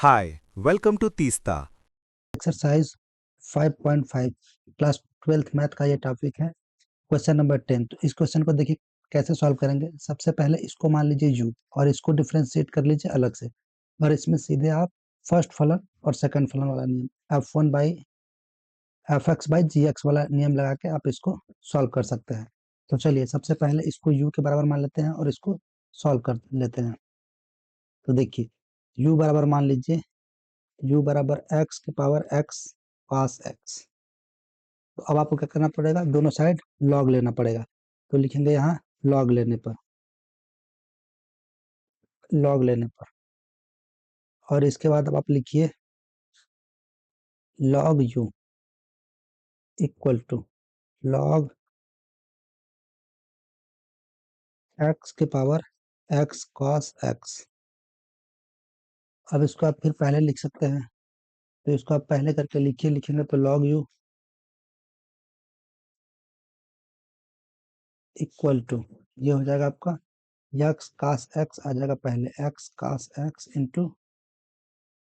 Hi, welcome to Tista. Exercise 5.5 class 12th math का ये topic है। Question number 10। तो इस क्वेश्चन को देखिए कैसे सॉल्व करेंगे। सबसे पहले इसको मान लीजिए u और इसको डिफरेंशिएट कर लीजिए अलग से, और इसमें सीधे आप फर्स्ट फलन और सेकंड फलन वाला नियम f1 by fx by gx वाला नियम लगा के आप इसको सॉल्व कर सकते हैं। तो चलिए सबसे पहले इसको u के बराबर मान लेते हैं और इसको सॉल्व कर लेते हैं। तो देखिए u बराबर मान लीजिए u बराबर x की पावर x cos x। तो अब आपको क्या करना पड़ेगा, दोनों साइड लॉग लेना पड़ेगा। तो लिखेंगे यहाँ लॉग लेने पर, और इसके बाद अब आप लिखिए log you equal to log X के पावर एक्स कॉस एक्स। अब इसको आप फिर पहले लिख सकते हैं, तो इसको आप पहले करके लिखिए, लिखेंगे तो लॉग यू इक्वल टू ये हो जाएगा आपका एक्स कास एक्स आ जाएगा, पहले एक्स कास एक्स इंटू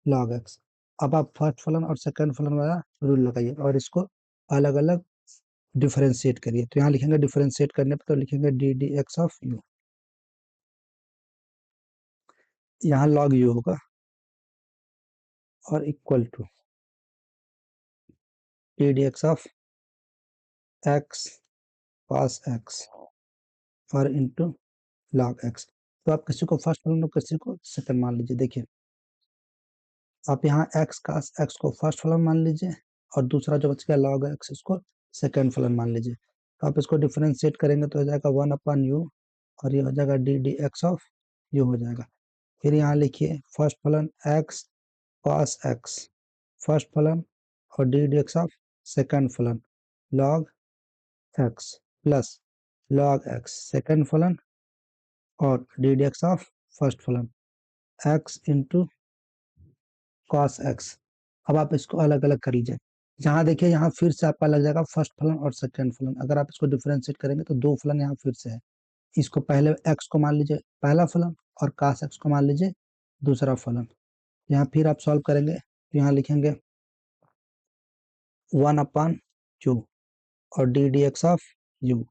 लॉग एक्स। अब आप फर्स्ट फलन और सेकंड फलन वाला रूल लगाइए और इसको अलग अलग डिफरेंशिएट करिए। तो यहाँ लिखेंगे डिफरेंशिएट करने पर, तो लिखेंगे D D x of U, यहाँ लॉग यू होगा, और equal to D D x of X cos X और इंटू लॉग एक्स। तो आप किसी को फर्स्ट फलन और किसी को सेकंड मान लीजिए। देखिए आप यहाँ एक्स कॉस एक्स को फर्स्ट फलन मान लीजिए, और दूसरा जो बच गया लॉग एक्स इसको सेकंड फलन मान लीजिए। तो आप इसको डिफरेंशिएट करेंगे तो हो जाएगा 1/u, और ये हो जाएगा D D x of you हो जाएगा। फिर यहाँ लिखिए फर्स्ट फलन एक्स कॉस एक्स फर्स्ट फलन और D D x of second फलन log X plus log X second फलन और D D x of first फलन एक्स इंटू कॉस एक्स। अब आप इसको अलग अलग कर लीजिए। यहाँ देखिए यहाँ फिर से आपका लग जाएगा फर्स्ट फलन और सेकंड फलन। अगर आप इसको डिफरेंशिएट करेंगे तो दो फलन यहाँ फिर से है। इसको पहले एक्स को मान लीजिए पहला फलन, और cos एक्स को मान लीजिए दूसरा फलन। यहाँ फिर आप सॉल्व करेंगे तो यहाँ लिखेंगे 1/u और D D x of u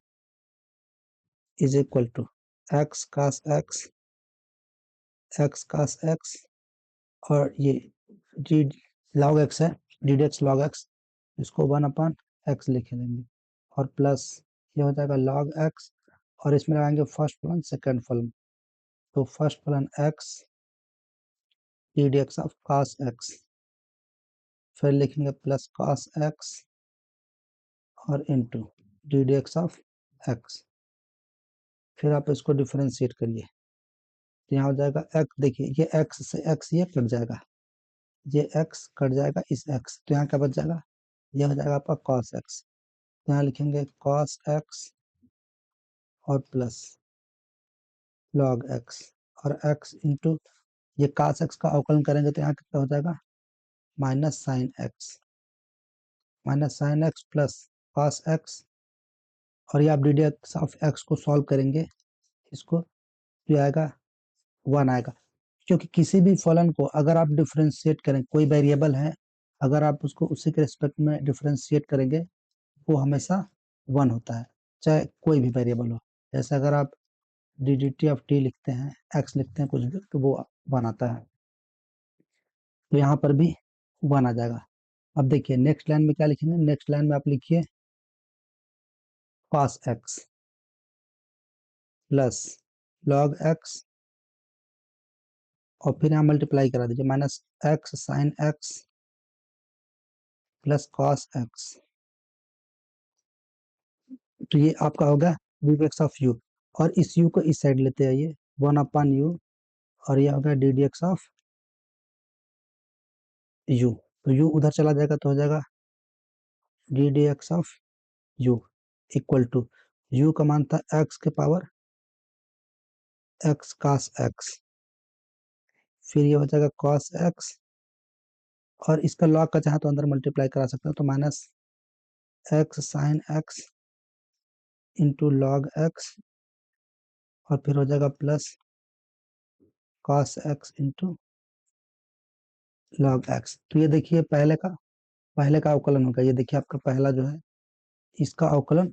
is equal to x cos x, और ये डी लॉग एक्स है, d D x log x, इसको 1/x लिख देंगे, और प्लस ये हो जाएगा लॉग एक्स, और इसमें लगाएंगे फर्स्ट फलन सेकंड फलन। तो फर्स्ट फलन x D D x of cos x, फिर लिखेंगे प्लस cos एक्स और into d D x of x. फिर आप इसको डिफरेंशिएट करिए तो यहाँ हो जाएगा एक्स। देखिए ये एक्स से एक्स ये कट जाएगा, ये एक्स कट जाएगा इस एक्स, तो यहाँ क्या बच जाएगा, ये हो जाएगा आपका cos एक्स। यहाँ लिखेंगे cos एक्स और प्लस log एक्स, और x इंटू ये cos एक्स का अवकलन करेंगे तो यहाँ कितना हो जाएगा minus sine x plus cos x, और ये आप D D x of x को सॉल्व करेंगे, इसको जो आएगा 1 आएगा। क्योंकि किसी भी फलन को अगर आप डिफरेंशिएट करें, कोई वेरिएबल है अगर आप उसको उसी के रिस्पेक्ट में डिफरेंशिएट करेंगे वो हमेशा 1 होता है, चाहे कोई भी वेरिएबल हो। जैसे अगर आप D D T of T लिखते हैं, एक्स लिखते हैं कुछ भी, तो वो 1 आता है। तो यहाँ पर भी 1 आ जाएगा। अब देखिए नेक्स्ट लाइन में क्या लिखेंगे, नेक्स्ट लाइन में आप लिखिए cos x plus log x, और फिर यहाँ मल्टीप्लाई करा दीजिए minus x sign x plus cos x. तो ये आपका होगा d D x of you, और इस u को इस साइड लेते आइए 1/u, और ये होगा d D x of u. तो u उधर चला जाएगा तो हो जाएगा D D x of u equal to u का मान था x के पावर x cos x, फिर ये हो जाएगा cos x, और इसका log का चाहे तो अंदर मल्टीप्लाई करा सकते हैं, तो minus x sign x into log x, और फिर हो जाएगा plus cos x into log x। तो ये देखिए पहले का अवकलन होगा। ये देखिए आपका पहला जो है इसका अवकलन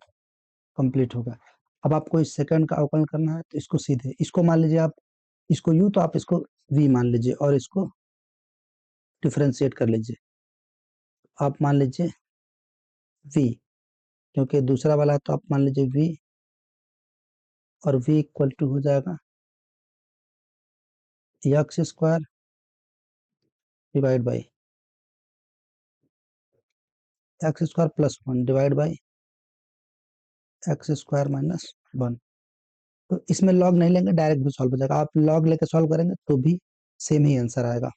कंप्लीट होगा। अब आपको इस सेकंड का अवकलन करना है तो इसको सीधे इसको मान लीजिए आप इसको u तो आप इसको v मान लीजिए और इसको डिफरेंशिएट कर लीजिए। आप मान लीजिए v, क्योंकि दूसरा वाला है तो आप मान लीजिए v और v इक्वल टू हो जाएगा x square divide by x square plus one divide by x square minus one. तो इसमें लॉग नहीं लेंगे, डायरेक्ट भी सॉल्व हो जाएगा। आप लॉग लेके सॉल्व करेंगे तो भी सेम ही आंसर आएगा।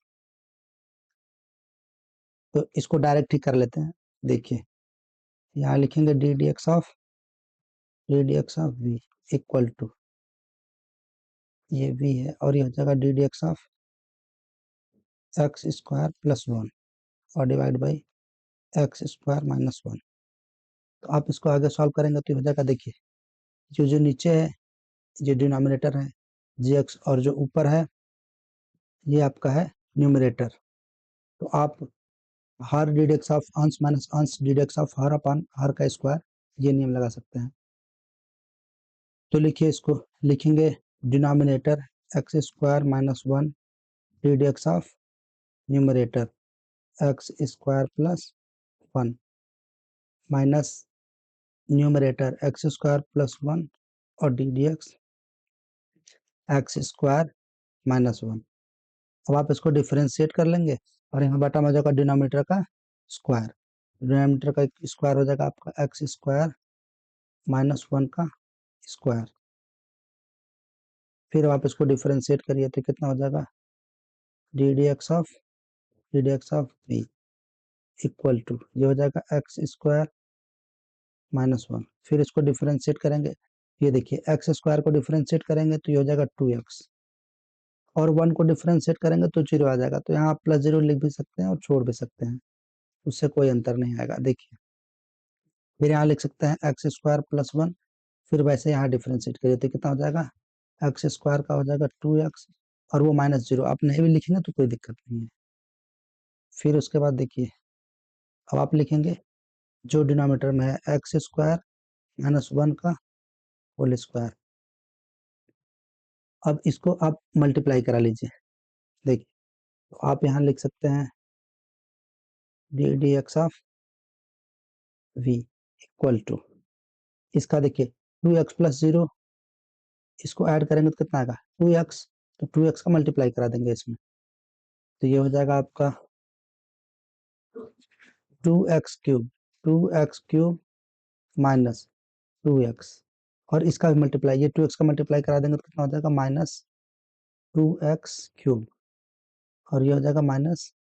तो इसको डायरेक्ट ही कर लेते हैं। देखिए यहाँ लिखेंगे D D x of we equal to ये v है और ये हो जाएगा D D x of X square plus one और divide by x square minus one. तो आप इसको आगे सॉल्व करेंगे तो ये हो जाएगा। देखिए जो नीचे है जो डिनोमिनेटर है जी एक्स और जो ऊपर है ये आपका है न्यूमरेटर। तो आप हर डी डी एक्स ऑफ अंश माइनस अंश डी डी एक्स ऑफ हर अपान हर का स्क्वायर ये नियम लगा सकते हैं। तो लिखिए इसको लिखेंगे denominator X square minus one D D x of numerator X square plus one minus numerator X square plus one और D D X square minus one. अब आप इसको डिफरेंशिएट कर लेंगे और यहाँ बटा में जाएगा डिनोमिनेटर का स्क्वायर। डिनोमिनेटर का स्क्वायर हो जाएगा आपका एक्स स्क्वायर माइनस वन का स्क्वायर। फिर आप इसको डिफरेंशिएट करिए तो कितना हो जाएगा D D x of we equal to ये हो जाएगा एक्स स्क्वायर माइनस वन। फिर इसको डिफरेंशिएट करेंगे। ये देखिए एक्स स्क्वायर को डिफरेंशिएट करेंगे तो ये हो जाएगा टू एक्स और वन को डिफरेंशिएट करेंगे तो जीरो आ जाएगा। तो यहाँ आप प्लस जीरो लिख भी सकते हैं और छोड़ भी सकते हैं, उससे कोई अंतर नहीं आएगा। देखिए फिर यहाँ लिख सकते हैं एक्स स्क्वायर प्लस वन। फिर वैसे यहाँ डिफरेंशिएट करिए तो कितना हो जाएगा एक्स स्क्वायर का हो जाएगा टू एक्स और वो माइनस जीरो। आप नहीं भी लिखेंगे तो कोई दिक्कत नहीं है। फिर उसके बाद देखिए अब आप लिखेंगे जो डिनोमिनेटर में है एक्स स्क्वायर माइनस वन का होल स्क्वायर। अब इसको आप मल्टीप्लाई करा लीजिए। देखिए तो आप यहाँ लिख सकते हैं d D x of we equal to इसका देखिए टू एक्स प्लस जीरो इसको ऐड करेंगे तो कितना आएगा टू एक्स। तो टू एक्स का मल्टीप्लाई करा देंगे इसमें तो ये हो जाएगा आपका two x cube minus two x और इसका मल्टीप्लाई ये टू एक्स का मल्टीप्लाई करा देंगे तो कितना हो जाएगा माइनस टू एक्स क्यूब और ये हो जाएगा माइनस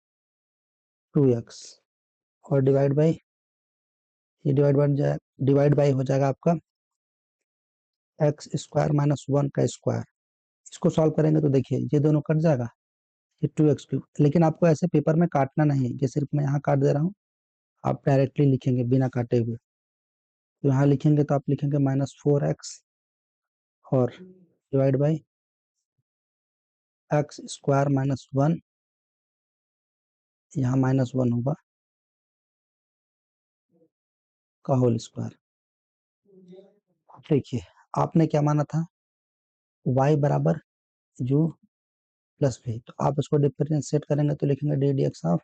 टू एक्स और ये डिवाइड बाई हो जाएगा आपका एक्स स्क्वायर माइनस वन का स्क्वायर। इसको सॉल्व करेंगे तो देखिए ये दोनों कट जाएगा ये टू एक्स क्यूब। लेकिन आपको ऐसे पेपर में काटना नहीं है, ये सिर्फ मैं यहाँ काट दे रहा हूँ। आप डायरेक्टली लिखेंगे बिना काटे हुए। तो यहाँ लिखेंगे तो आप लिखेंगे माइनस फोर एक्स और divide by x square minus one यहाँ माइनस वन होगा का होल स्क्वायर। देखिए आपने क्या माना था y बराबर u प्लस v। तो आप उसको डिफरेंशिएट करेंगे तो लिखेंगे D D x of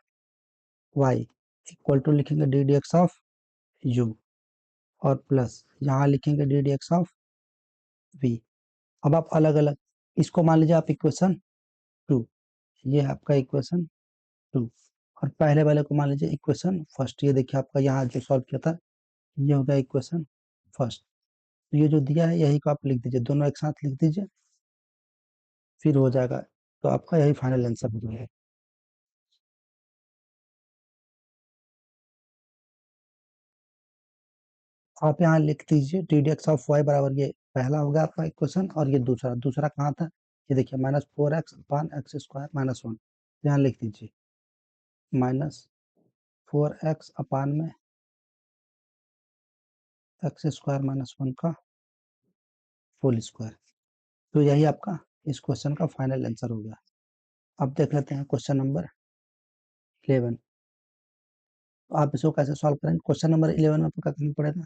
y equal to लिखेंगे D D x of u और प्लस यहाँ लिखेंगे D D x of v। अब आप अलग अलग इसको मान लीजिए आप इक्वेशन टू, ये है आपका इक्वेशन टू और पहले वाले को मान लीजिए इक्वेशन फर्स्ट। ये देखिए आपका यहाँ जो सॉल्व किया था ये हो गया इक्वेशन फर्स्ट। तो ये जो दिया है यही को आप लिख दीजिए, दोनों एक साथ लिख दीजिए फिर हो जाएगा। तो आपका यही फाइनल आंसर हो जाएगा। आप यहाँ लिख दीजिए d D x of y बराबर ये पहला हो गया आपका इक्वेशन और ये दूसरा दूसरा कहाँ था ये देखिए माइनस फोर एक्स अपान एक्स स्क्वायर माइनस वन। यहाँ लिख दीजिए माइनस फोर एक्स अपान में एक्स स्क्वायर माइनस वन का होल स्क्वायर। तो यही आपका इस क्वेश्चन का फाइनल आंसर हो गया। अब देख लेते हैं क्वेश्चन नंबर 11। तो आप इसको कैसे सॉल्व करेंगे? क्वेश्चन नंबर 11 में आपको क्या करना पड़ेगा?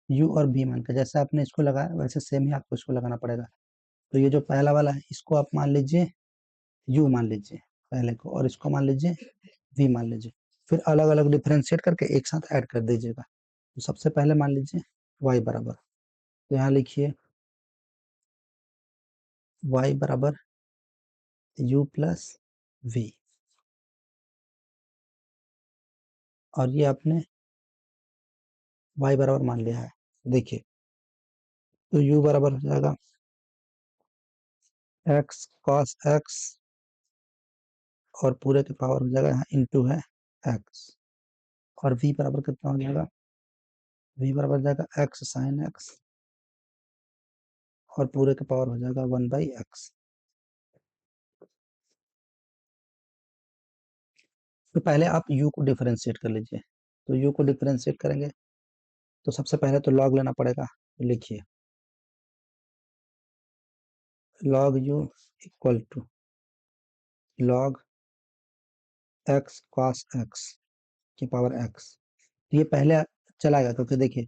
यू और बी मान के, जैसे आपने इसको लगाया वैसे सेम ही आपको इसको लगाना पड़ेगा। तो ये जो पहला वाला है इसको आप मान लीजिए यू मान लीजिए पहले को, और इसको मान लीजिए वी मान लीजिए। फिर अलग अलग डिफ्रेंशिएट करके एक साथ ऐड कर दीजिएगा। तो सबसे पहले मान लीजिए y बराबर, तो यहाँ लिखिए y बराबर u प्लस वी, और ये आपने y बराबर मान लिया है। देखिए तो u बराबर हो जाएगा x cos x, और पूरे के पावर हो जाएगा, यहाँ इंटू है x, और v बराबर कितना हो जाएगा? v बराबर हो जाएगा x sin x, और पूरे के पावर हो जाएगा 1/x। तो पहले आप u को डिफरेंशिएट कर लीजिए। तो u को डिफरेंशिएट करेंगे तो सबसे पहले तो log लेना पड़ेगा। लिखिए log u equal to log x cos x की पावर x। ये पहले चलाएगा, क्योंकि देखिए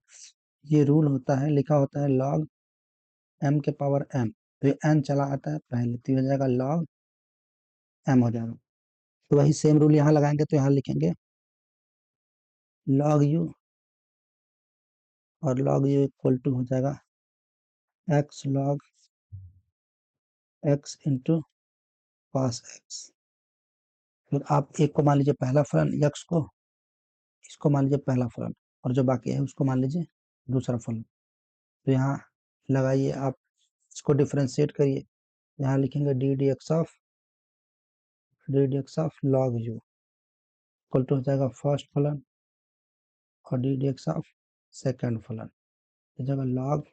ये रूल होता है, लिखा होता है log m के पावर m, तो ये n चला आता है पहले, तो ये हो जाएगा log m हो जाएगा। तो वही सेम रूल यहाँ लगाएंगे, तो यहाँ लिखेंगे log u, और log u इक्वल टू हो जाएगा x log x into cos x। फिर आप एक को मान लीजिए पहला फलन x को, इसको मान लीजिए पहला फलन, और जो बाकी है उसको मान लीजिए दूसरा फलन। तो यहाँ लगाइए आप, इसको डिफरेंशिएट करिए। यहाँ लिखेंगे D D x of log you equal to हो जाएगा फर्स्ट फलन, और D D x of second फलन हो जाएगा log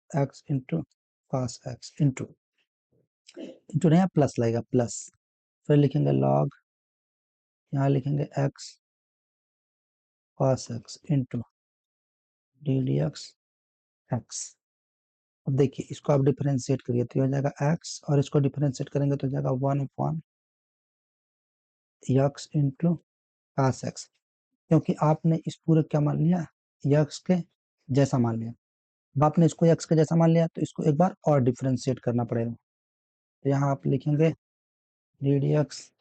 x into cos x, into into नहीं प्लस लगेगा प्लस। फिर लिखेंगे लॉग, यहाँ लिखेंगे x cos x into d D x x. अब देखिए इसको आप डिफरेंशिएट करिए, तो ये हो जाएगा x, और इसको डिफरेंशिएट करेंगे तो हो जाएगा 1 x इंटू कास एक्स, क्योंकि आपने इस पूरे क्या मान लिया, x के जैसा मान लिया। अब आपने इसको x के जैसा मान लिया, तो इसको एक बार और डिफरेंशिएट करना पड़ेगा। तो यहाँ आप लिखेंगे डी डी एक्स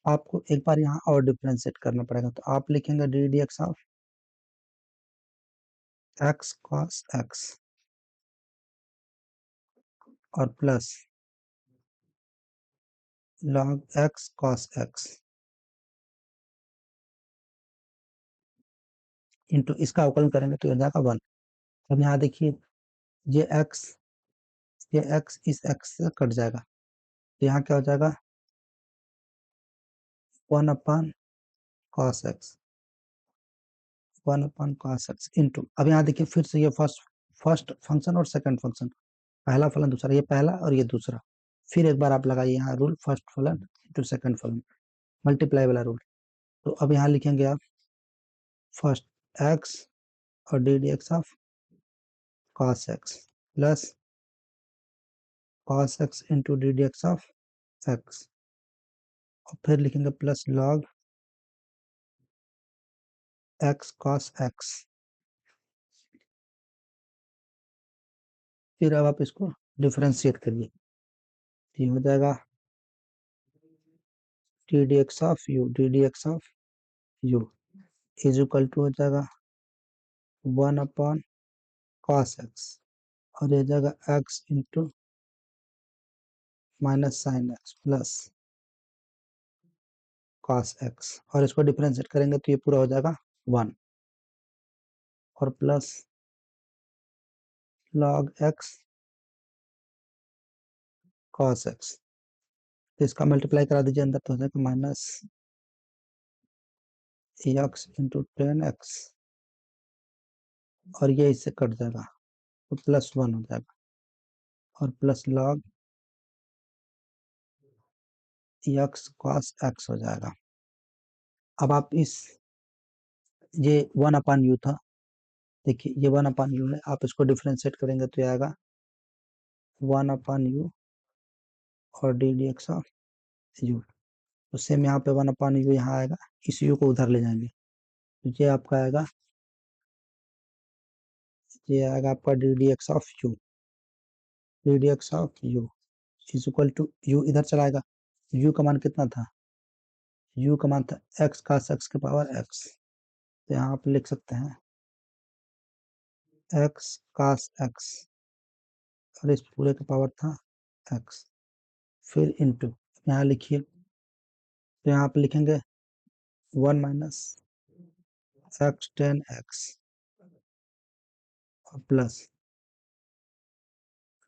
आपको एक बार यहाँ और डिफरेंशिएट करना पड़ेगा। तो आप लिखेंगे D D x of X cos X, और plus log X cos x into इसका अवकलन करेंगे तो हो जाएगा 1। अब यहाँ देखिए ये x, ये x इस x से कट जाएगा, तो यहाँ क्या हो जाएगा 1/cos x, 1/cos x into, अब यहाँ देखिए फिर से ये फर्स्ट फंक्शन और सेकंड फंक्शन, पहला फलन दूसरा, ये पहला और ये दूसरा। फिर एक बार आप लगाइए यहाँ रूल फर्स्ट फलन इंटू सेकंड फलन, मल्टीप्लाई वाला रूल। तो अब यहाँ लिखेंगे आप फर्स्ट x और D D x of cos x plus cos x into d D x of x, और फिर लिखेंगे plus log x cos x। फिर अब आप इसको डिफरेंशिएट करिए, ये हो जाएगा D D x of u, d D x of u is equal to हो जाएगा 1/cos x, और ये जाएगा x इंटू minus sine x plus cos x, और इसको डिफरेंशिएट करेंगे तो ये पूरा हो जाएगा 1, और plus log x cos x। तो इसका मल्टीप्लाई करा दीजिए अंदर, तो हो जाएगा माइनस एक्स इंटू 10x, और ये इससे कट जाएगा तो +1 हो जाएगा, और plus log x cos x हो जाएगा। अब आप इस, ये 1/u था, देखिए ये 1/u है, आप इसको डिफरेंशिएट करेंगे तो ये आएगा 1/u और D D x of u. तो सेम यहाँ पे 1/u यहाँ आएगा, इस u को उधर ले जाएंगे तो ये आपका आएगा, ये आएगा आपका d D x of u, d D x of u is equal to u इधर चलाएगा, u का मान कितना था, u का मान था x cos x के पावर x, तो यहाँ आप लिख सकते हैं x cos x और इस पूरे का पावर था x, फिर इंटू यहाँ लिखिए, तो यहाँ पे लिखेंगे 1 माइनस x tan x और plus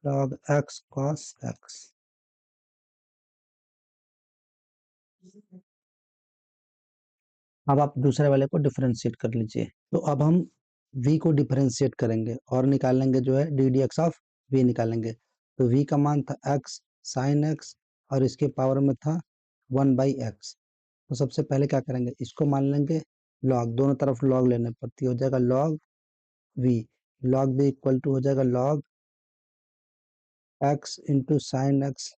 log x cos x। अब आप दूसरे वाले को डिफरेंशिएट कर लीजिए, तो अब हम v को डिफरेंशिएट करेंगे और निकालेंगे जो है d D x of v निकालेंगे। तो v का मान था x sin x और इसके पावर में था 1/x। तो सबसे पहले क्या करेंगे, इसको मान लेंगे log, दोनों तरफ log लेने पड़ती, हो जाएगा log v, log v equal to हो जाएगा log x into sine x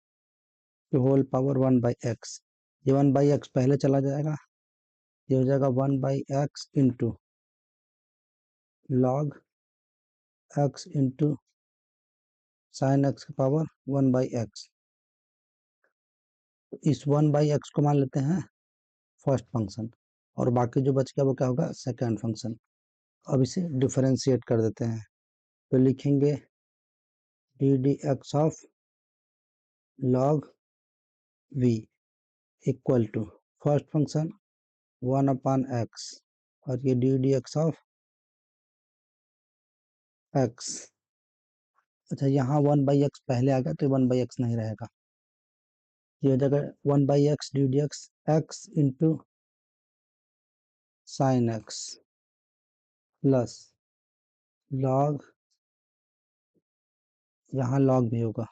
whole power 1/x। ये 1/x पहले चला जाएगा, ये हो जाएगा 1/x into log x into sine x की पावर 1/x। तो इस 1/x को मान लेते हैं फर्स्ट फंक्शन और बाकी जो बच गया वो क्या होगा, सेकेंड फंक्शन। अब इसे डिफरेंशिएट कर देते हैं, तो लिखेंगे D D x of log v equal to first function 1/x और ये d D x of x। अच्छा यहाँ 1/x पहले आ गया तो 1/x नहीं रहेगा, ये हो जाएगा 1/x D D x x into sign x plus log, यहाँ log भी होगा,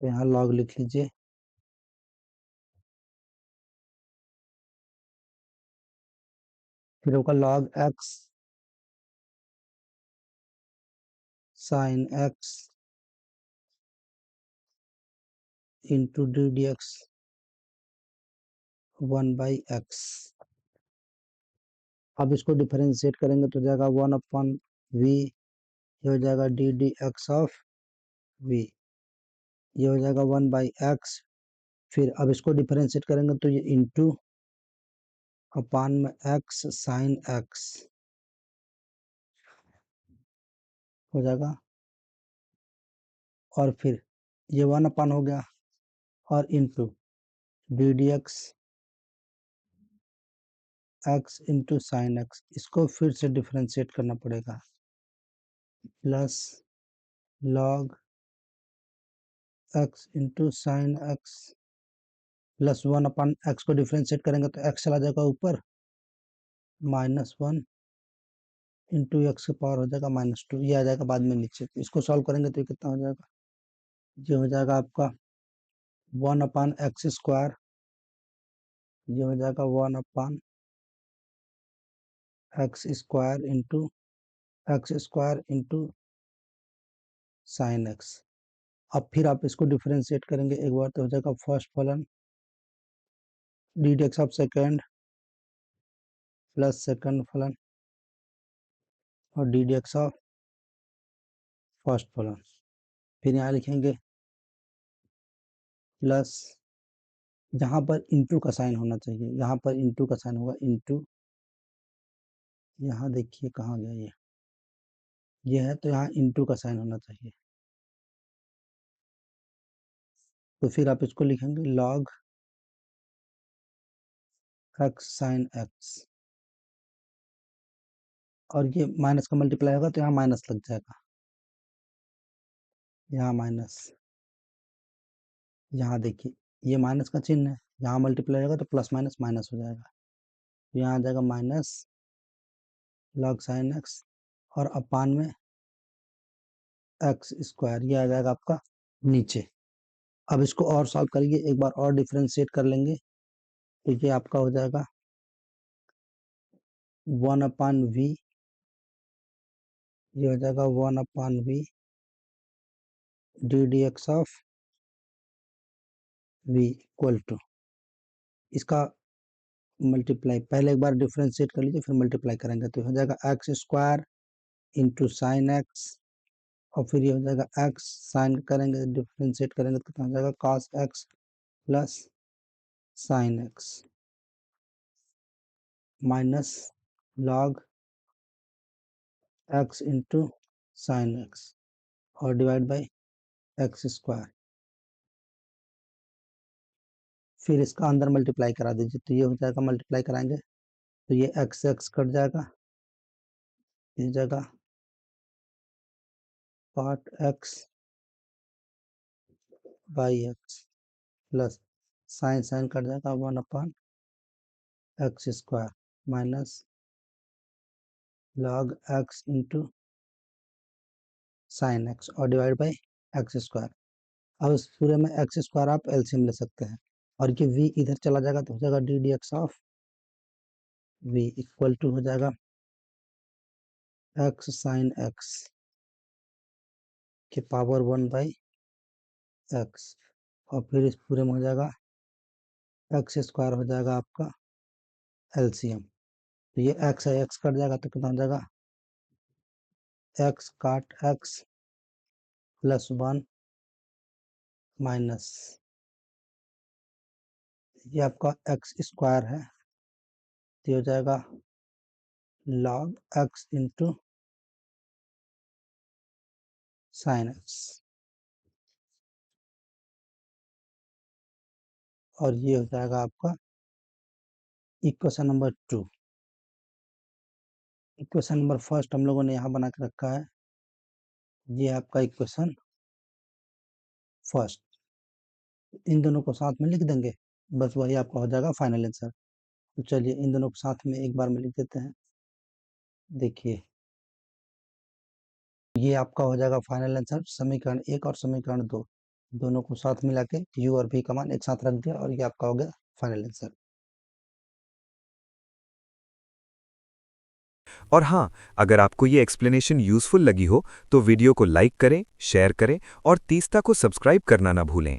तो यहाँ log लिख लीजिए, फिर होगा log x sign x into d D x 1/x। अब इसको डिफरेंशिएट करेंगे तो जाएगा 1/v, ये हो जाएगा D D x of v, ये हो जाएगा 1/x। फिर अब इसको डिफरेंशिएट करेंगे तो ये इंटू अपान में x साइन x हो जाएगा, और फिर ये 1/, हो गया और into d D x x into sign x, इसको फिर से डिफरेंशिएट करना पड़ेगा, plus log x into sign x plus 1/x को डिफरेंशिएट करेंगे तो x चला जाएगा ऊपर, -1 इंटू एक्स की पावर हो जाएगा -2, ये आ जाएगा बाद में नीचे। तो इसको सॉल्व करेंगे तो ये कितना हो जाएगा, ये हो जाएगा आपका 1/x स्क्वायर, ये हो जाएगा 1/x square into x square into sine x. अब फिर आप इसको डिफरेंशिएट करेंगे एक बार तो हो जाएगा फर्स्ट फलन D D x of second plus second फलन और D D x of first फलन। फिर यहाँ लिखेंगे प्लस, जहाँ पर इंटू का साइन होना चाहिए, यहाँ पर इंटू का साइन होगा, इंटू, यहाँ देखिए कहाँ गया ये है, तो यहाँ इंटू का साइन होना चाहिए। तो फिर आप इसको लिखेंगे log x साइन x, और ये माइनस का मल्टीप्लाई होगा तो यहाँ माइनस लग जाएगा, यहाँ माइनस, यहाँ देखिए ये माइनस का चिन्ह है, यहाँ मल्टीप्लाई होगा तो प्लस माइनस माइनस हो जाएगा, तो यहाँ आ जाएगा माइनस log साइन x और अपान में एक्स स्क्वायर, ये आ जाएगा आपका नीचे। अब इसको और सॉल्व करिए, एक बार और डिफरेंशिएट कर लेंगे तो ये आपका हो जाएगा 1/v, ये हो जाएगा 1/v d D x of v equal to, इसका मल्टीप्लाई पहले एक बार डिफ्रेंशिएट कर लीजिए, फिर मल्टीप्लाई करेंगे तो हो जाएगा x square into sine x, और फिर ये हो जाएगा एक्स, साइन करेंगे डिफ्रेंशिएट करेंगे तो कितना हो जाएगा cos x plus sine x minus log x into sine x और डिवाइड बाई एक्स स्क्वायर, फिर इसका अंदर मल्टीप्लाई करा दीजिए तो ये हो जाएगा, मल्टीप्लाई कराएंगे तो ये एक्स एक्स कट जाएगा, इस जगह part x by x plus sine sine cut जाएगा 1/x square minus log x into sine x और डिवाइड बाई एक्स स्क्वायर। अब इस पूरे में एक्स स्क्वायर आप एलसीएम ले सकते हैं और ये v इधर चला जाएगा तो हो जाएगा D D x of v equal to हो जाएगा x साइन एक्स के पावर 1/x और फिर इस पूरे में हो जाएगा एक्स स्क्वायर हो जाएगा आपका एलसीएम, तो ये x है x कट जाएगा तो कितना हो जाएगा x काट x प्लस 1 माइनस ये आपका एक्स स्क्वायर है तो हो जाएगा log x into sine x और ये हो जाएगा आपका equation number 2। Equation number first हम लोगों ने यहाँ बना के रखा है, ये आपका इक्वेशन फर्स्ट, इन दोनों को साथ में लिख देंगे, बस वही आपका हो जाएगा फाइनल आंसर। तो चलिए इन दोनों को साथ में एक बार में लिख देते हैं, देखिए ये आपका हो जाएगा फाइनल आंसर, समीकरण 1 और समीकरण 2 दोनों को साथ मिला के u और v का मान एक साथ रख दिया और ये आपका हो गया फाइनल आंसर। और हाँ, अगर आपको ये एक्सप्लेनेशन यूजफुल लगी हो तो वीडियो को लाइक करें, शेयर करें और तीस्ता को सब्सक्राइब करना ना भूलें।